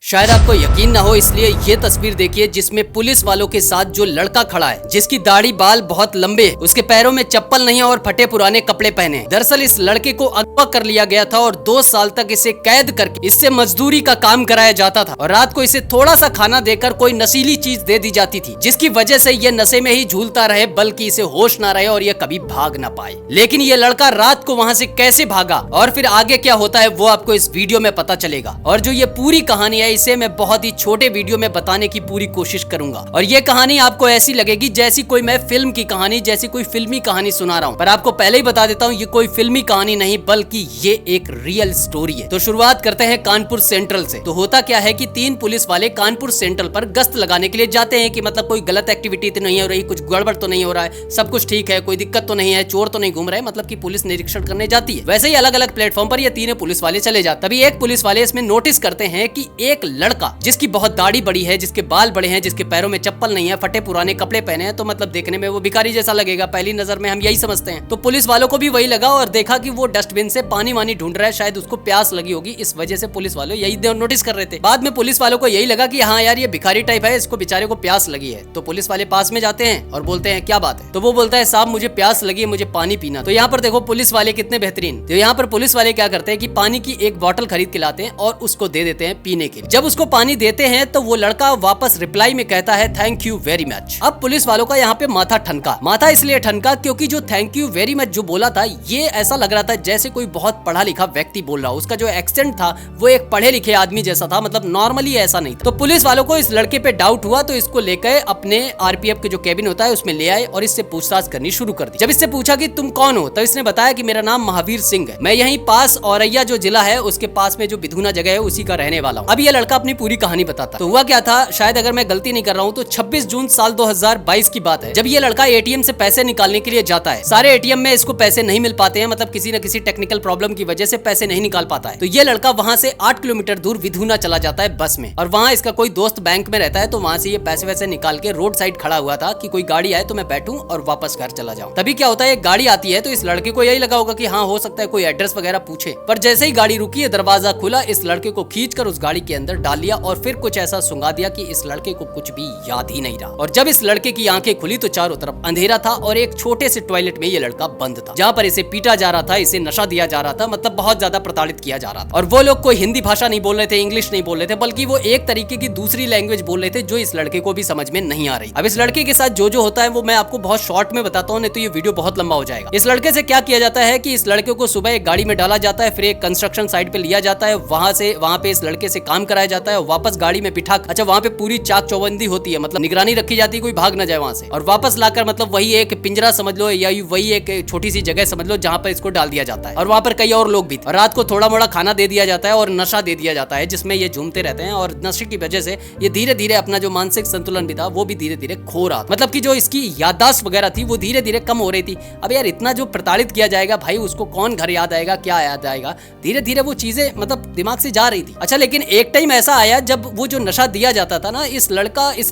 शायद आपको यकीन ना हो, इसलिए ये तस्वीर देखिए जिसमें पुलिस वालों के साथ जो लड़का खड़ा है, जिसकी दाढ़ी बाल बहुत लंबे है, उसके पैरों में चप्पल नहीं है और फटे पुराने कपड़े पहने हैं। दरअसल इस लड़के को अगवा कर लिया गया था और 2 साल तक इसे कैद करके इससे मजदूरी का काम कराया जाता था और रात को इसे थोड़ा सा खाना देकर कोई नशीली चीज दे दी जाती थी, जिसकी वजह से ये नशे में ही झूलता रहे, बल्कि इसे होश ना रहे और ये कभी भाग ना पाए। लेकिन ये लड़का रात को वहाँ से कैसे भागा और फिर आगे क्या होता है वो आपको इस वीडियो में पता चलेगा। और जो ये पूरी कहानी है इसे मैं बहुत ही छोटे वीडियो में बताने की पूरी कोशिश करूंगा और ये कहानी आपको ऐसी लगेगी जैसी कोई मैं फिल्म की कहानी, जैसी कोई फिल्मी कहानी सुना रहा हूँ। पर आपको पहले ही बता देता हूँ ये कोई फिल्मी कहानी नहीं बल्कि ये एक रियल स्टोरी है। तो शुरुआत करते हैं कानपुर सेंट्रल से। तो होता क्या है कि 3 पुलिस वाले कानपुर सेंट्रल पर गश्त लगाने के लिए जाते हैं कि मतलब कोई गलत एक्टिविटी तो नहीं हो रही, कुछ गड़बड़ तो नहीं हो रहा है, सब कुछ ठीक है, कोई दिक्कत तो नहीं है, चोर तो नहीं घूम रहे, मतलब कि पुलिस निरीक्षण करने जाती है। वैसे ही अलग अलग प्लेटफॉर्म पर ये 3 पुलिस वाले चले जाते। तभी एक पुलिस वाले इसमें नोटिस करते हैं कि एक लड़का जिसकी बहुत दाढ़ी बड़ी है, जिसके बाल बड़े हैं, जिसके पैरों में चप्पल नहीं है, फटे पुराने कपड़े पहने हैं, तो मतलब देखने में वो भिखारी जैसा लगेगा, पहली नजर में हम यही समझते हैं। तो पुलिस वालों को भी वही लगा और देखा कि वो डस्टबिन से पानी वानी ढूंढ रहा है, शायद उसको प्यास लगी होगी, इस वजह से पुलिस वालों यही नोटिस कर रहे थे। बाद में पुलिस वालों को यही लगा कि हाँ यार ये भिखारी टाइप है, इसको बेचारे को प्यास लगी है। तो पुलिस वाले पास में जाते हैं और बोलते हैं क्या बात है। तो वो बोलता है साहब मुझे प्यास लगी है, मुझे पानी पीना। तो यहाँ पर देखो पुलिस वाले कितने बेहतरीन। तो यहाँ पर पुलिस वाले क्या करते हैं कि पानी की एक बोतल खरीद के लाते हैं और उसको दे देते हैं पीने के लिए। जब उसको पानी देते हैं तो वो लड़का वापस रिप्लाई में कहता है थैंक यू वेरी मच। अब पुलिस वालों का यहाँ पे माथा ठनका। माथा इसलिए ठनका क्योंकि जो थैंक यू वेरी मच जो बोला था ये ऐसा लग रहा था जैसे कोई बहुत पढ़ा लिखा व्यक्ति बोल रहा हो। उसका जो एक्सेंट था वो एक पढ़े लिखे आदमी जैसा था, मतलब नॉर्मली ऐसा नहीं था। तो पुलिस वालों को इस लड़के पे डाउट हुआ तो इसको लेकर अपने आरपीएफ के जो कैबिन होता है उसमें ले आए और इससे पूछताछ करनी शुरू कर दी। जब इससे पूछा कि तुम कौन हो तो इसने बताया कि मेरा नाम महावीर सिंह है, मैं यहीं पास औरैया जो जिला है उसके पास में जो बिधुना जगह है उसी का रहने वाला हूँ। अब ये लड़का अपनी पूरी कहानी बताता। तो हुआ क्या था, शायद अगर मैं गलती नहीं कर रहा हूँ तो 26 जून साल 2022 की बात है, जब ये लड़का एटीएम से पैसे निकालने के लिए जाता है। सारे एटीएम में इसको पैसे नहीं मिल पाते हैं, मतलब किसी न किसी टेक्निकल प्रॉब्लम की वजह से पैसे नहीं निकाल पाता है। तो ये लड़का वहाँ से 8 किलोमीटर दूर विधुना चला जाता है बस में और वहाँ इसका कोई दोस्त बैंक में रहता है, तो वहाँ से ये पैसे वैसे निकाल के रोड साइड खड़ा हुआ था कि कोई गाड़ी आए तो मैं बैठूं और वापस घर चला जाऊं। तभी क्या होता है एक गाड़ी आती है तो इस लड़के को यही लगा होगा कि हाँ हो सकता है कोई एड्रेस वगैरह पूछे, पर जैसे ही गाड़ी रुकी है दरवाजा खुला, इस लड़के को खींचकर उस गाड़ी के अंदर डाल लिया और फिर कुछ ऐसा सुंगा दिया कि इस लड़के को कुछ भी याद ही नहीं रहा। और जब इस लड़के की आंखें खुली तो चारों तरफ अंधेरा था और एक छोटे से टॉयलेट में ये लड़का बंद था, जहाँ पर इसे पीटा जा रहा था, इसे नशा दिया जा रहा था, मतलब बहुत ज्यादा प्रताड़ित किया जा रहा था। और वो लोग कोई हिंदी भाषा नहीं बोल रहे थे, इंग्लिश नहीं बोल रहे थे, बल्कि वो एक तरीके की दूसरी लैंग्वेज बोल रहे थे जो इस लड़के को भी समझ में नहीं आ रही। अब इस लड़के के साथ जो होता है वो मैं आपको बहुत शॉर्ट में बताता हूँ, नहीं तो ये वीडियो बहुत लंबा हो जाएगा। इस लड़के से क्या किया जाता है कि इस लड़के को सुबह एक गाड़ी में डाला जाता है, फिर एक कंस्ट्रक्शन साइट पे लिया जाता है, वहाँ पे इस लड़के से काम कराया जाता है, वापस गाड़ी में बिठा, अच्छा वहाँ पे पूरी चाक चौबंदी होती है, मतलब निगरानी रखी जाती है कोई भाग न जाए वहाँ से, और वापस लाकर मतलब वही एक पिंजरा समझ लो या वही एक छोटी सी जगह समझ लो जहाँ पर इसको डाल दिया जाता है। और वहाँ पर कई और लोग भी थे और रात को थोड़ा मोड़ा खाना दे दिया जाता है और नशा दे दिया जाता है जिसमें ये झूमते रहते हैं और नशे की वजह से ये धीरे धीरे अपना जो मानसिक संतुलन भी था वो भी धीरे धीरे खो रहा, मतलब कि जो इसकी याददाश्त वगैरह थी वो धीरे धीरे कम हो रही थी। अब यार इतना जो प्रताड़ित किया जाएगा भाई उसको कौन घर याद आएगा, क्या याद आएगा, धीरे धीरे वो चीजें मतलब दिमाग से जा रही थी। अच्छा लेकिन एक टाइम ऐसा आया जब वो जो नशा दिया जाता था ना, इस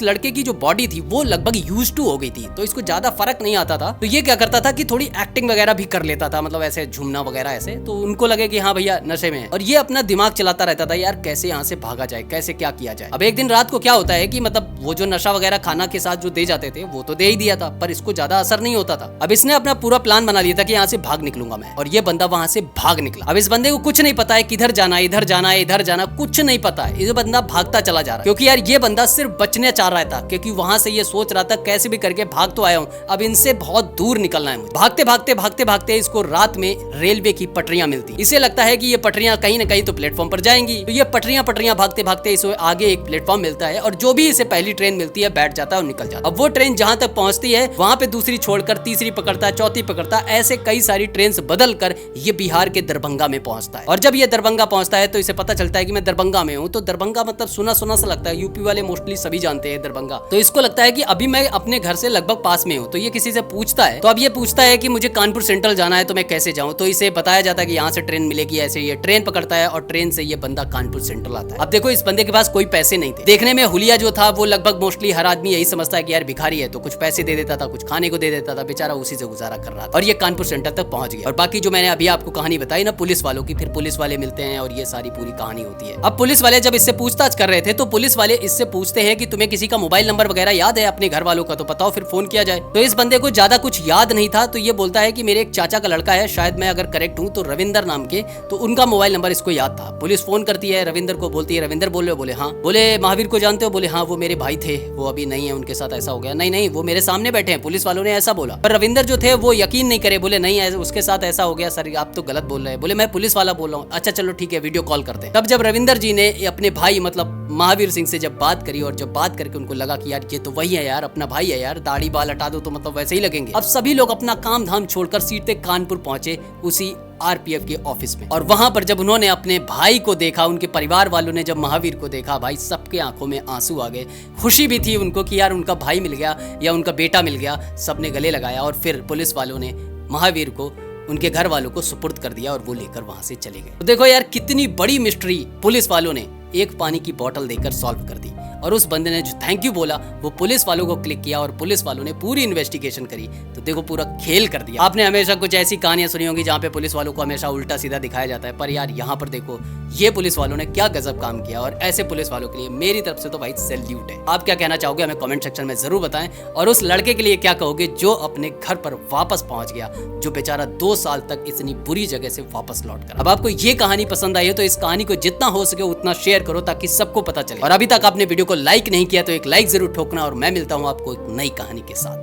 लड़के की जो बॉडी थी वो लगभग यूज्ड टू हो गई थी, तो इसको ज्यादा फर्क नहीं आता था। तो ये क्या करता था कि थोड़ी एक्टिंग वगैरह भी कर लेता था, मतलब ऐसे झूमना वगैरह ऐसे, तो उनको लगे कि हाँ भैया नशे में है, और ये अपना दिमाग चलाता रहता था यार कैसे यहाँ से भागा जाए, कैसे क्या किया जाए। अब एक दिन रात को क्या होता है कि मतलब वो जो नशा वगैरह खाना के साथ जो दे जाते थे वो तो दे ही दिया था, पर इसको ज्यादा असर नहीं होता था। अब इसने अपना पूरा प्लान बना लिया था कि यहाँ से भाग निकलूंगा मैं, और ये बंदा वहां से भाग निकला। अब इस बंदे को कुछ नहीं पता है किधर जाना है, इधर जाना है, इधर जाना, कुछ नहीं पता है। ये बंदा भागता चला जा रहा है क्योंकि यार ये बंदा सिर्फ बचने चाह रहा था, क्योंकि वहां से ये सोच रहा था कैसे भी करके भाग तो आया हूँ, अब इनसे बहुत दूर निकलना है मुझे। भागते भागते भागते भागते इसको रात में रेलवे की पटरियां मिलती। इसे लगता है कि ये पटरियां कहीं ना कहीं तो प्लेटफॉर्म पर जाएंगी, तो ये पटरियां भागते भागते इसे आगे एक प्लेटफॉर्म मिलता है और जो भी इसे पहली ट्रेन मिलती है बैठ जाता है और निकल जाता है। अब वो ट्रेन जहां तक पहुंचती है वहां पे दूसरी छोड़कर तीसरी पकड़ता है, चौथी पकड़ता है, ऐसे कई सारी ट्रेन बदल कर ये बिहार के दरभंगा में पहुंचता है। और जब ये दरभंगा पहुंचता है तो इसे पता चलता है कि मैं दरभंगा में हूँ। तो दरभंगा मतलब सुना सुना सा लगता है, यूपी वाले मोस्टली सभी जानते हैं दरभंगा, तो इसको लगता है कि अभी मैं अपने घर से लगभग पास में हूँ। तो ये किसी से पूछता है, तो अब ये पूछता है कि मुझे कानपुर सेंट्रल जाना है तो मैं कैसे जाऊँ, तो इसे बताया जाता है कि यहाँ से ट्रेन मिलेगी, ऐसे ये ट्रेन पकड़ता है और ट्रेन से ये बंदा कानपुर सेंट्रल आता है। अब देखो इस बंदे के पास कोई पैसे नहीं थे, देखने में हुलिया जो था वो लगभग मोस्टली हर आदमी यही समझता है कि यार भिखारी है, तो कुछ पैसे दे देता था, कुछ खाने को दे देता था, बेचारा उसी से गुजारा कर रहा था और ये कानपुर सेंटर तक पहुंच गया। और बाकी जो मैंने अभी आपको कहानी बताई ना पुलिस वालों की, फिर पुलिस वाले मिलते हैं और ये सारी पूरी कहानी होती है। अब पुलिस वाले जब इससे पूछताछ कर रहे थे तो पुलिस वाले इससे पूछते हैं कि तुम्हें किसी का मोबाइल नंबर वगैरह याद है अपने घर वालों का, तो बताओ फिर फोन किया जाए। तो इस बंदे को ज्यादा कुछ याद नहीं था, तो ये बोलता है कि मेरे एक चाचा का लड़का है, शायद मैं अगर करेक्ट हूँ तो रविंदर नाम के, तो उनका मोबाइल नंबर इसको याद था। पुलिस फोन करती है रविंदर को, बोलती है रविंदर बोल रहे हो? बोले हाँ। बोले महावीर को जानते हो? बोले हाँ, वो मेरे भाई थे, वो अभी नहीं है, उनके साथ ऐसा हो गया। नहीं, वो मेरे सामने बैठे हैं, पुलिस वालों ने ऐसा बोला। पर रविंदर जो थे वो यकीन नहीं करे, बोले नहीं उसके साथ ऐसा हो गया सर, आप तो गलत बोल रहे हैं। बोले मैं पुलिस वाला बोल रहा हूँ। अच्छा चलो ठीक है, वीडियो कॉल करते हैं। तब जब रविंदर जी ने अपने भाई मतलब महावीर सिंह से जब बात करी, और जब बात करके उनको लगा कि यार ये तो वही है यार, अपना भाई है यार, दाढ़ी बाल हटा दो तो मतलब वैसे ही लगेंगे। अब सभी लोग अपना काम धाम छोड़कर सीधे कानपुर पहुंचे उसी आरपीएफ के ऑफिस में। और वहां पर जब उन्होंने अपने भाई को देखा, उनके परिवार वालों ने जब महावीर को देखा, भाई सबके आंखों में आंसू आ गए। खुशी भी थी उनको कि यार उनका भाई मिल गया या उनका बेटा मिल गया। सबने गले लगाया और फिर पुलिस वालों ने महावीर को उनके घर वालों को सुपुर्द कर दिया और वो लेकर वहां से चले गए। तो देखो यार कितनी बड़ी मिस्ट्री पुलिस वालों ने एक पानी की बोतल देकर सॉल्व कर दी। और उस बंदे ने जो थैंक यू बोला वो पुलिस वालों को क्लिक किया और पुलिस वालों ने पूरी इन्वेस्टिगेशन करी। तो देखो पूरा खेल कर दिया। आपने हमेशा कुछ ऐसी कहानियां सुनी होंगी जहाँ पे पुलिस वालों को हमेशा उल्टा सीधा दिखाया जाता है, पर यार यहाँ पर देखो ये पुलिस वालों ने क्या गजब काम किया। और ऐसे पुलिस वालों के लिए मेरी तरफ से तो भाई सैल्यूट है। आप क्या कहना चाहोगे हमें कमेंट सेक्शन में जरूर बताएं। और उस लड़के के लिए क्या कहोगे जो अपने घर पर वापस पहुंच गया, जो बेचारा 2 साल तक इतनी बुरी जगह से वापस लौट कर। अब आपको ये कहानी पसंद आई है तो इस कहानी को जितना हो सके उतना शेयर करो ताकि सबको पता चले। और अभी तक आपने वीडियो को लाइक नहीं किया तो एक लाइक जरूर ठोकना। और मैं मिलता हूँ आपको एक नई कहानी के साथ।